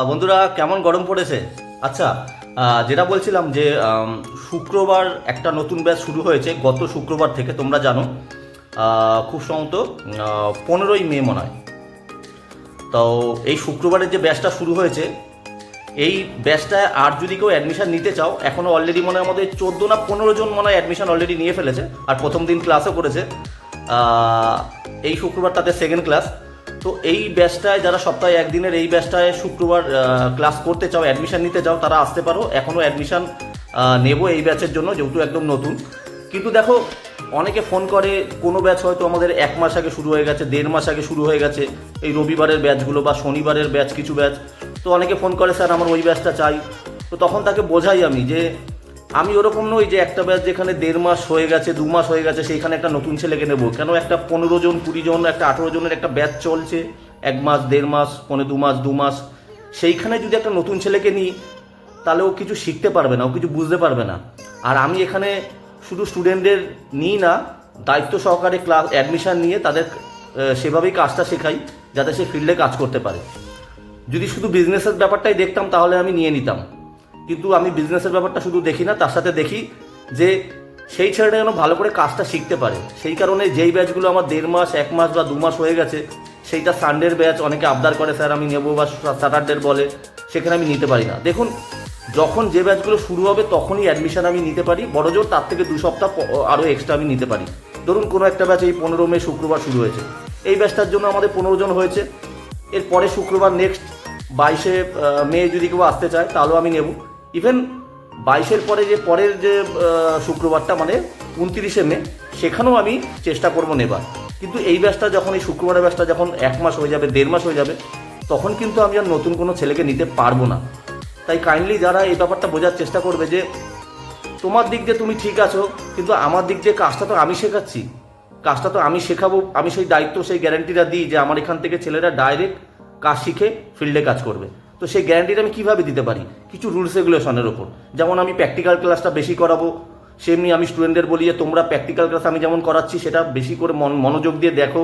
বন্ধুরা, কেমন গরম পড়েছে। আচ্ছা, যেটা বলছিলাম যে শুক্রবার একটা নতুন ব্যাচ শুরু হয়েছে গত শুক্রবার থেকে, তোমরা জানো। খুব সম্ভবত 15ই মে মনে হয়। তো এই শুক্রবারের যে ব্যাচটা শুরু হয়েছে, এই ব্যাচটায় আর যদি কেউ অ্যাডমিশন নিতে চাও, এখনও অলরেডি মনে হয় আমাদের 14 না 15 জন মনে হয় অ্যাডমিশন অলরেডি নিয়ে ফেলেছে, আর প্রথম দিন ক্লাসও করেছে। এই শুক্রবার তাদের সেকেন্ড ক্লাস। তো এই ব্যাচটায় যারা সপ্তাহে একদিনের এই ব্যাচটায় শুক্রবার ক্লাস করতে চাও, অ্যাডমিশন নিতে চাও, তারা আসতে পারো। এখনও অ্যাডমিশন নেবো এই ব্যাচের জন্য, যেহেতু একদম নতুন। কিন্তু দেখো, অনেকে ফোন করে, কোনো ব্যাচ হয়তো আমাদের 1 মাস আগে শুরু হয়ে গেছে, 1.5 মাস আগে শুরু হয়ে গেছে, এই রবিবারের ব্যাচগুলো বা শনিবারের ব্যাচ, কিছু ব্যাচ। তো অনেকে ফোন করে, স্যার আমার ওই ব্যাচটা চাই। তো তখন তাকে বোঝাই আমি যে আমি ওরকম নই যে একটা ব্যাচ যেখানে 1.5 মাস হয়ে গেছে, 2 মাস হয়ে গেছে, সেইখানে একটা নতুন ছেলেকে নেবো কেন। একটা 15 জন, 20 জন, একটা 18 জনের একটা ব্যাচ চলছে, 1 মাস, 1.5 মাস, 2 মাস, 2 মাস, সেইখানে যদি একটা নতুন ছেলেকে নিই, তাহলে ও কিছু শিখতে পারবে না, ও কিছু বুঝতে পারবে না। আর আমি এখানে শুধু স্টুডেন্টদের নিই না, দায়িত্ব সহকারে ক্লাস অ্যাডমিশন নিয়ে তাদের সেভাবেই কাজটা শেখাই, যাতে সে ফিল্ডে কাজ করতে পারে। যদি শুধু বিজনেসের ব্যাপারটাই দেখতাম তাহলে আমি নিয়ে নিতাম, কিন্তু আমি বিজনেসের ব্যাপারটা শুধু দেখি না, তার সাথে দেখি যে সেই ছেলেটা যেন ভালো করে কাজটা শিখতে পারে। সেই কারণে যেই ব্যাচগুলো আমার 1.5 মাস, 1 মাস বা 2 মাস হয়ে গেছে, সেইটা সানডের ব্যাচ অনেকে আবদার করে, স্যার আমি নেবো, বা স্যাটারডের বলে, সেখানে আমি নিতে পারি না। দেখুন, যখন যে ব্যাচগুলো শুরু হবে তখনই অ্যাডমিশন আমি নিতে পারি, বড়জোর তার থেকে 2 সপ্তাহ আরও এক্সট্রা আমি নিতে পারি। ধরুন কোনো একটা ব্যাচ এই 15 মে শুক্রবার শুরু হয়েছে, এই ব্যাচটার জন্য আমাদের 15 জন হয়েছে। এর পরে শুক্রবার নেক্সট 22 মে যদি কেউ আসতে চায় তাহলেও আমি নেব। ইভেন 22-এর পরে যে পরের যে শুক্রবারটা, মানে 29শে মে, সেখানেও আমি চেষ্টা করব নেবার। কিন্তু এই ব্যাচটা যখন, এই শুক্রবারের ব্যাচটা যখন 1 মাস হয়ে যাবে, 1.5 মাস হয়ে যাবে, তখন কিন্তু আমি আর নতুন কোনো ছেলেকে নিতে পারবো না। তাই কাইন্ডলি যারা এই ব্যাপারটা বোঝার চেষ্টা করবে যে তোমার দিক দিয়ে তুমি ঠিক আছো, কিন্তু আমার দিক দিয়ে কাজটা তো আমি শেখাচ্ছি, কাজটা তো আমি শেখাবো, আমি সেই দায়িত্ব, সেই গ্যারান্টিটা দিই যে আমার এখান থেকে ছেলেরা ডাইরেক্ট কাজ শিখে ফিল্ডে কাজ করবে। তো সেই গ্যারান্টিটা আমি কীভাবে দিতে পারি? কিছু রুলস রেগুলেশনের ওপর। যেমন আমি প্র্যাকটিক্যাল ক্লাসটা বেশি করাবো, সেমনি আমি স্টুডেন্টদের বলি যে তোমরা প্র্যাকটিক্যাল ক্লাস আমি যেমন করাচ্ছি সেটা বেশি করে মনোযোগ দিয়ে দেখো,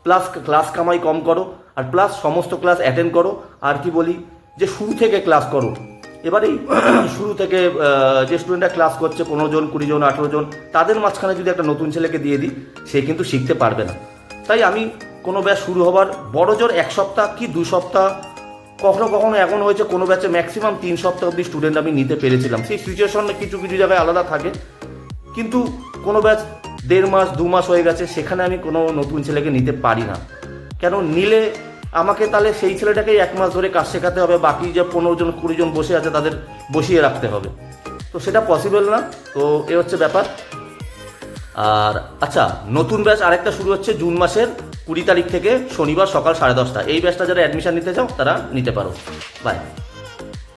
প্লাস ক্লাস কামাই কম করো, আর প্লাস সমস্ত ক্লাস অ্যাটেন্ড করো। আর কি বলি, যে শুরু থেকে ক্লাস করো। এবার এই শুরু থেকে যে স্টুডেন্টরা ক্লাস করছে 15 জন, 20 জন, 18 জন, তাদের মাঝখানে যদি একটা নতুন ছেলেকে দিয়ে দিই, সে কিন্তু শিখতে পারবে না। তাই আমি কোনো ব্যাচ শুরু হবার বড়জোর 1 সপ্তাহ কি 2 সপ্তাহ, কখনো কখনো এমন হয়েছে কোনো ব্যাচে ম্যাক্সিমাম 3 সপ্তাহ অবধি স্টুডেন্ট আমি নিতে পেরেছিলাম। সেই সিচুয়েশন কিছু কিছু জায়গায় আলাদা থাকে, কিন্তু কোনো ব্যাচ 1.5 মাস, 2 মাস হয়ে গেছে, সেখানে আমি কোনো নতুন ছেলেকে নিতে পারি না। কেন নিলে আমাকে তাহলে সেই ছেলেটাকেই 1 মাস ধরে কাজ শেখাতে হবে, বাকি যে 15 জন, 20 জন বসে আছে তাদের বসিয়ে রাখতে হবে। তো সেটা পসিবল না। তো এ হচ্ছে ব্যাপার। আর আচ্ছা, নতুন ব্যাচ আরেকটা শুরু হচ্ছে জুন মাসের 20 তারিখ থেকে, শনিবার সকাল 10:30। এই ব্যাচটা যারা অ্যাডমিশন নিতে চাও তারা নিতে পারো। বাই।